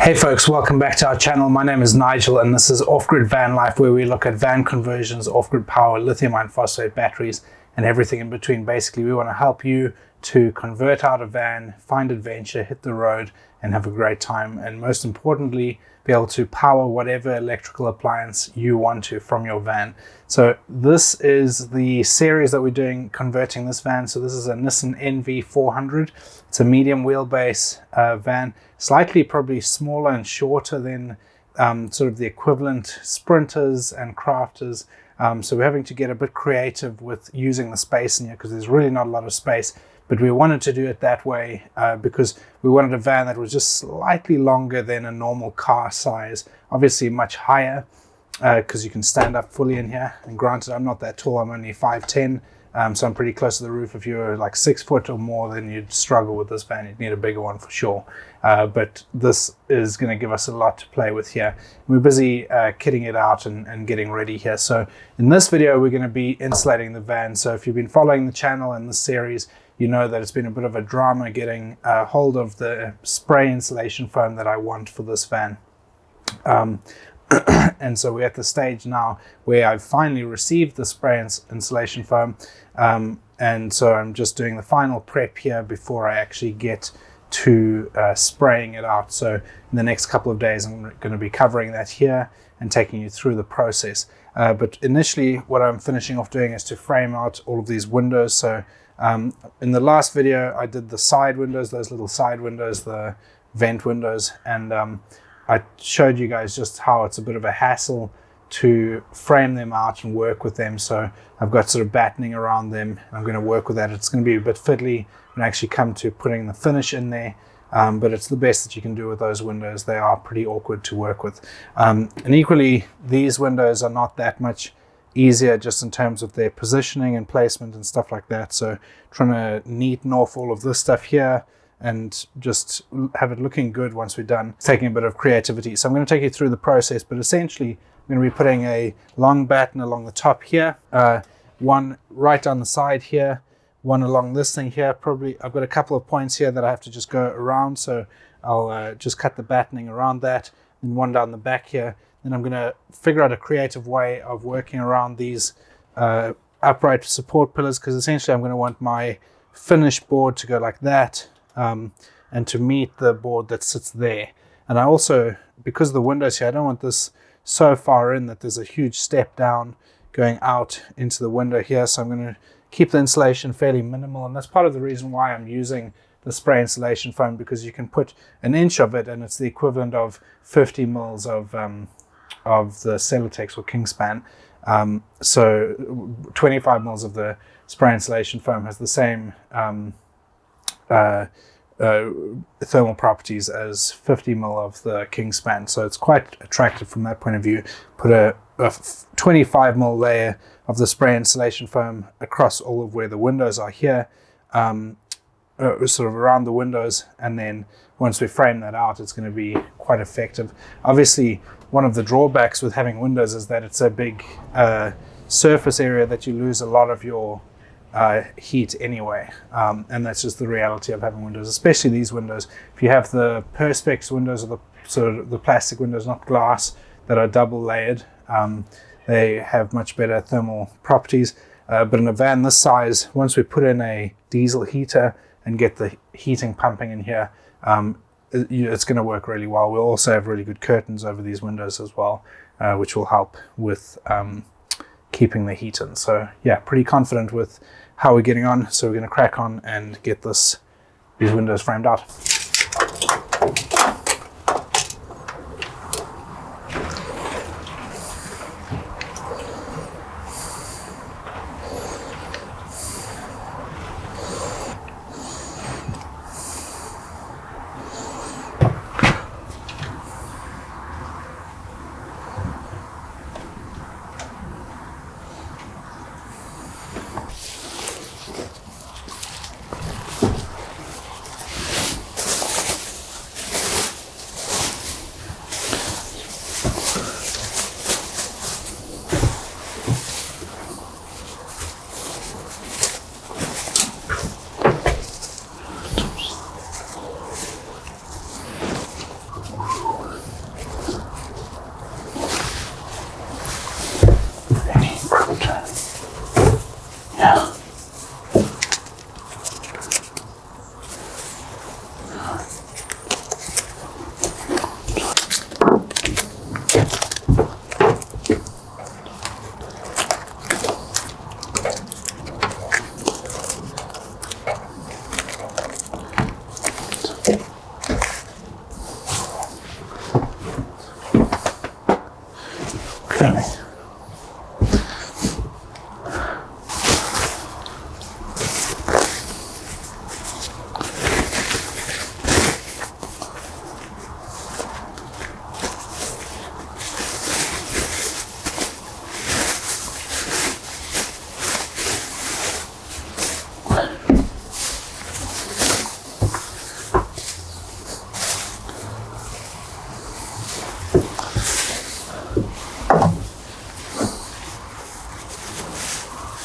Hey folks, welcome back to our channel. My name is Nigel and this is Offgrid Van Life, where we look at van conversions, Offgrid Power, lithium iron phosphate batteries and everything in between. Basically, we want to help you to convert out a van, find adventure, hit the road and have a great time, and most importantly be able to power whatever electrical appliance you want to from your van. So this is the series that we're doing converting this van. So this is a Nissan NV400. It's a medium wheelbase van, slightly probably smaller and shorter than sort of the equivalent sprinters and crafters. So we're having to get a bit creative with using the space in here because there's really not a lot of space. But we wanted to do it that way because we wanted a van that was just slightly longer than a normal car size, obviously much higher because you can stand up fully in here. And granted, I'm not that tall, I'm only 5'10", so I'm pretty close to the roof. If you're like 6 foot or more, then you'd struggle with this van. You'd need a bigger one for sure. But this is going to give us a lot to play with here. We're busy kitting it out and getting ready here. So in this video, we're going to be insulating the van. So if you've been following the channel and the series, you know that it's been a bit of a drama getting hold of the spray insulation foam that I want for this van. And so we're at the stage now where I've finally received the spray insulation foam. And so I'm just doing the final prep here before I actually get to spraying it out. So in the next couple of days, I'm going to be covering that here and taking you through the process. But initially, what I'm finishing off doing is to frame out all of these windows. So in the last video, I did the side windows, those little side windows, the vent windows, and I showed you guys just how it's a bit of a hassle to frame them out and work with them. So I've got sort of battening around them. I'm going to work with that. It's going to be a bit fiddly when I actually come to putting the finish in there, but it's the best that you can do with those windows. They are pretty awkward to work with. And equally, these windows are not that much easier just in terms of their positioning and placement and stuff like that. So trying to neaten off all of this stuff here and just have it looking good once we're done, it's taking a bit of creativity. So I'm going to take you through the process, but essentially I'm going to be putting a long batten along the top here, one right down the side here, one along this thing here. Probably I've got a couple of points here that I have to just go around, so I'll just cut the battening around that, and one down the back here. Then I'm going to figure out a creative way of working around these upright support pillars, because essentially I'm going to want my finished board to go like that and to meet the board that sits there. And I also, because of the windows here, I don't want this so far in that there's a huge step down going out into the window here. So I'm going to keep the insulation fairly minimal, and that's part of the reason why I'm using the spray insulation foam, because you can put an inch of it and it's the equivalent of 50 mils of the Celotex or Kingspan. So 25 mils of the spray insulation foam has the same thermal properties as 50 mil of the Kingspan. So it's quite attractive from that point of view. Put a 25 mil layer of the spray insulation foam across all of where the windows are here, sort of around the windows, and then once we frame that out, it's going to be quite effective. Obviously, one of the drawbacks with having windows is that it's a big surface area that you lose a lot of your heat anyway, and that's just the reality of having windows, especially these windows. If you have the Perspex windows, or the sort of the plastic windows, not glass, that are double layered, they have much better thermal properties. But in a van this size, once we put in a diesel heater and get the heating pumping in here, it's going to work really well. We'll also have really good curtains over these windows as well, which will help with keeping the heat in. So yeah, pretty confident with how we're getting on. So we're going to crack on and get these windows framed out.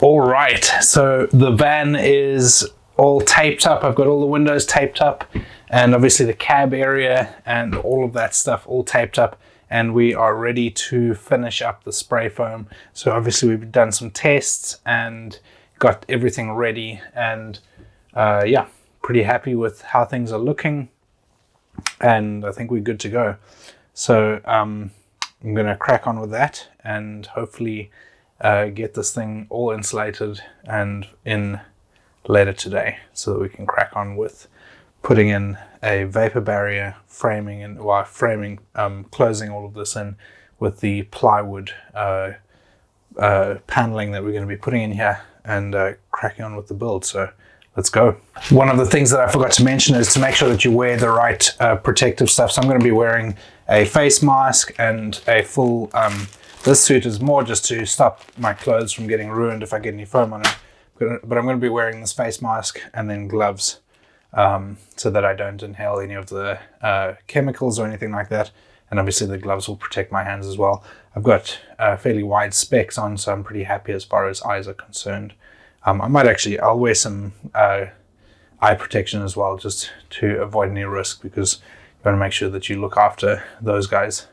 All right, so the van is all taped up. I've got all the windows taped up, and obviously the cab area and all of that stuff all taped up, and we are ready to finish up the spray foam. So obviously we've done some tests and got everything ready, and yeah, pretty happy with how things are looking, and I think we're good to go. So I'm gonna crack on with that and hopefully get this thing all insulated and in later today, so that we can crack on with putting in a vapor barrier framing, and while framing, closing all of this in with the plywood paneling that we're going to be putting in here, and cracking on with the build. So let's go. One of the things that I forgot to mention is to make sure that you wear the right protective stuff. So I'm going to be wearing a face mask and a full this suit is more just to stop my clothes from getting ruined if I get any foam on it. But I'm going to be wearing this face mask and then gloves, so that I don't inhale any of the chemicals or anything like that. And obviously the gloves will protect my hands as well. I've got fairly wide specs on, so I'm pretty happy as far as eyes are concerned. I'll wear some eye protection as well, just to avoid any risk, because you want to make sure that you look after those guys.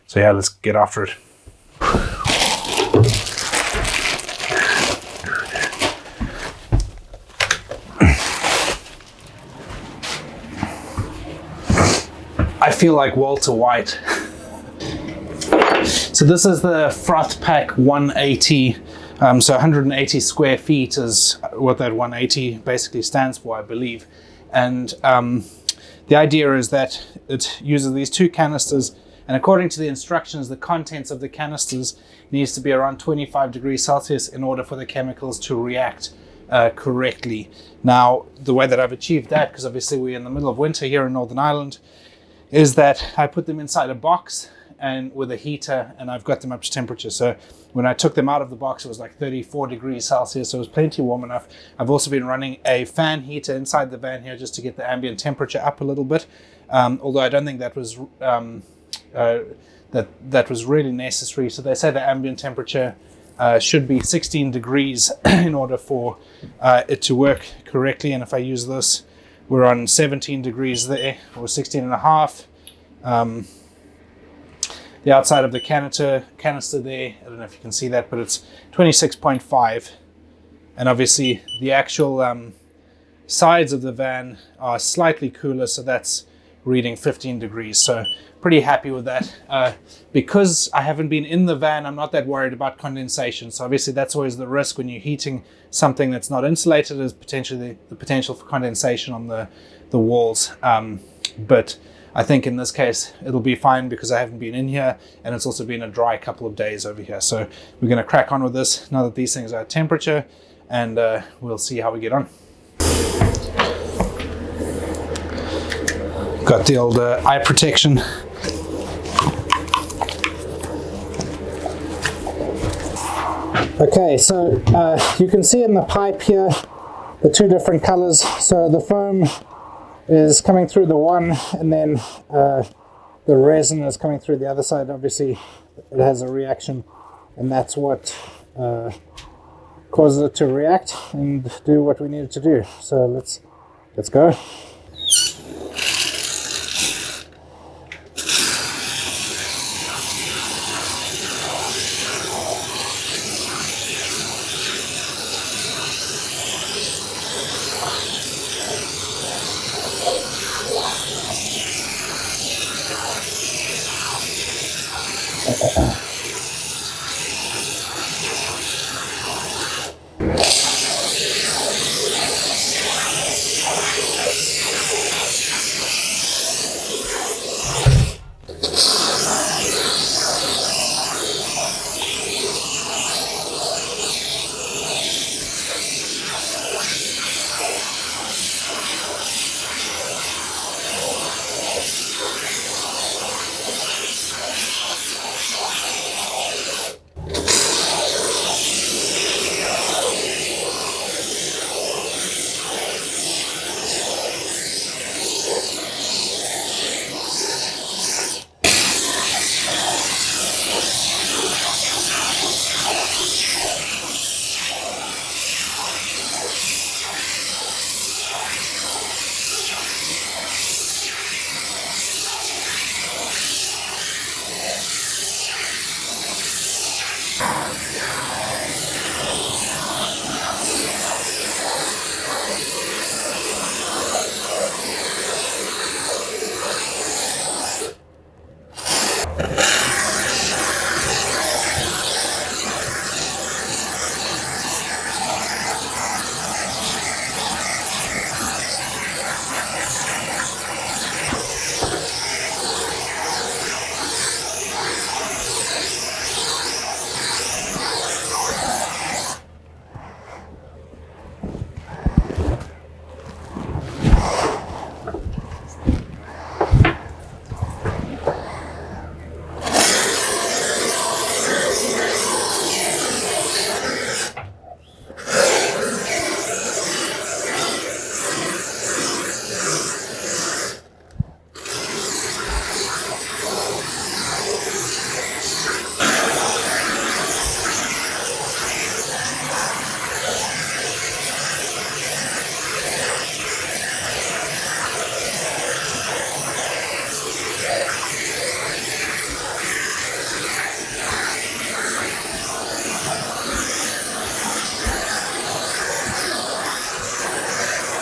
So yeah, let's get after it. I feel like Walter White. So this is the Froth Pak 180. So 180 square feet is what that 180 basically stands for, I believe. And the idea is that it uses these two canisters, and according to the instructions, the contents of the canisters needs to be around 25 degrees Celsius in order for the chemicals to react correctly. Now, the way that I've achieved that, because obviously we're in the middle of winter here in Northern Ireland, is that I put them inside a box and with a heater, and I've got them up to temperature. So when I took them out of the box, it was like 34 degrees Celsius, so it was plenty warm enough. I've also been running a fan heater inside the van here just to get the ambient temperature up a little bit, although I don't think that was that was really necessary. So they say the ambient temperature should be 16 degrees in order for it to work correctly, and if I use this, we're on 17 degrees there, or 16 and a half. The outside of the canister there, I don't know if you can see that, but it's 26.5. And obviously the actual sides of the van are slightly cooler, so that's reading 15 degrees. So pretty happy with that. Because I haven't been in the van, I'm not that worried about condensation. So obviously that's always the risk when you're heating something that's not insulated, is potentially the potential for condensation on the walls. But I think in this case it'll be fine, because I haven't been in here, and it's also been a dry couple of days over here. So we're going to crack on with this now that these things are at temperature, and we'll see how we get on. Got the old eye protection. Okay, so you can see in the pipe here the two different colors. So the foam is coming through the one, and then the resin is coming through the other side. Obviously it has a reaction, and that's what causes it to react and do what we need it to do. So let's go.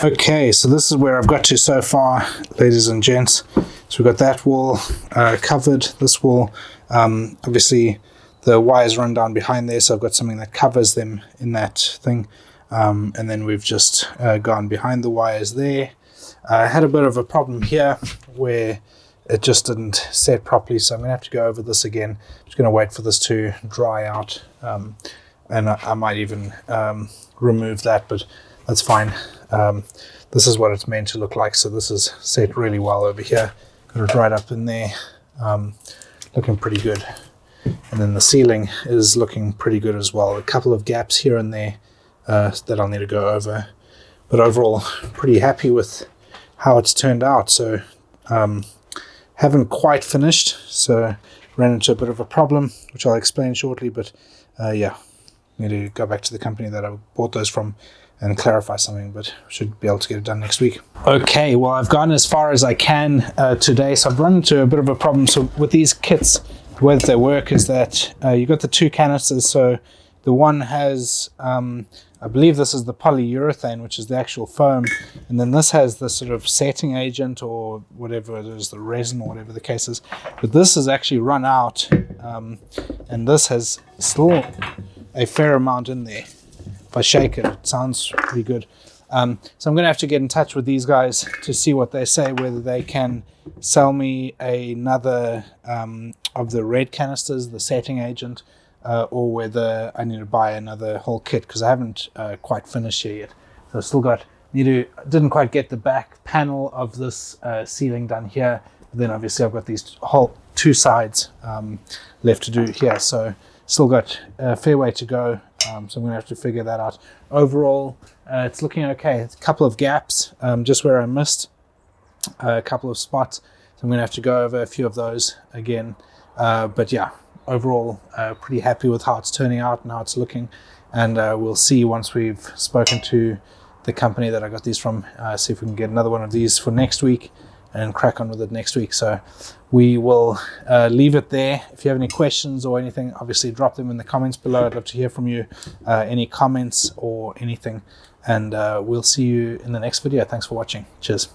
Okay, so this is where I've got to so far, ladies and gents. So we've got that wall covered. This wall, obviously the wires run down behind there, so I've got something that covers them in that thing. And then we've just gone behind the wires there. I had a bit of a problem here where it just didn't set properly, so I'm going to have to go over this again. I'm just going to wait for this to dry out, and I might even remove that, but that's fine. This is what it's meant to look like, so this is set really well over here. Got it right up in there, looking pretty good. And then the ceiling is looking pretty good as well. A couple of gaps here and there that I'll need to go over, but overall pretty happy with how it's turned out. So haven't quite finished, so ran into a bit of a problem which I'll explain shortly, but yeah, need to go back to the company that I bought those from and clarify something, but should be able to get it done next week. Okay, well, I've gone as far as I can today, so I've run into a bit of a problem. So with these kits, the way that they work is that you got the two canisters. So the one has, I believe this is the polyurethane, which is the actual foam, and then this has the sort of setting agent or whatever it is, the resin or whatever the case is. But this is actually run out, and this has still a fair amount in there. If I shake it, it sounds pretty good. So I'm going to have to get in touch with these guys to see what they say, whether they can sell me another of the red canisters, the setting agent, or whether I need to buy another whole kit, because I haven't quite finished here yet. So I still got, didn't quite get the back panel of this ceiling done here. But then obviously I've got these whole two sides left to do here. So still got a fair way to go. So I'm going to have to figure that out. Overall, it's looking okay. It's a couple of gaps, just where I missed a couple of spots. So I'm going to have to go over a few of those again. But yeah, overall, pretty happy with how it's turning out and how it's looking. And we'll see once we've spoken to the company that I got these from, see if we can get another one of these for next week and crack on with it next week. So we will leave it there. If you have any questions or anything, obviously drop them in the comments below. I'd love to hear from you, any comments or anything. And we'll see you in the next video. Thanks for watching. Cheers.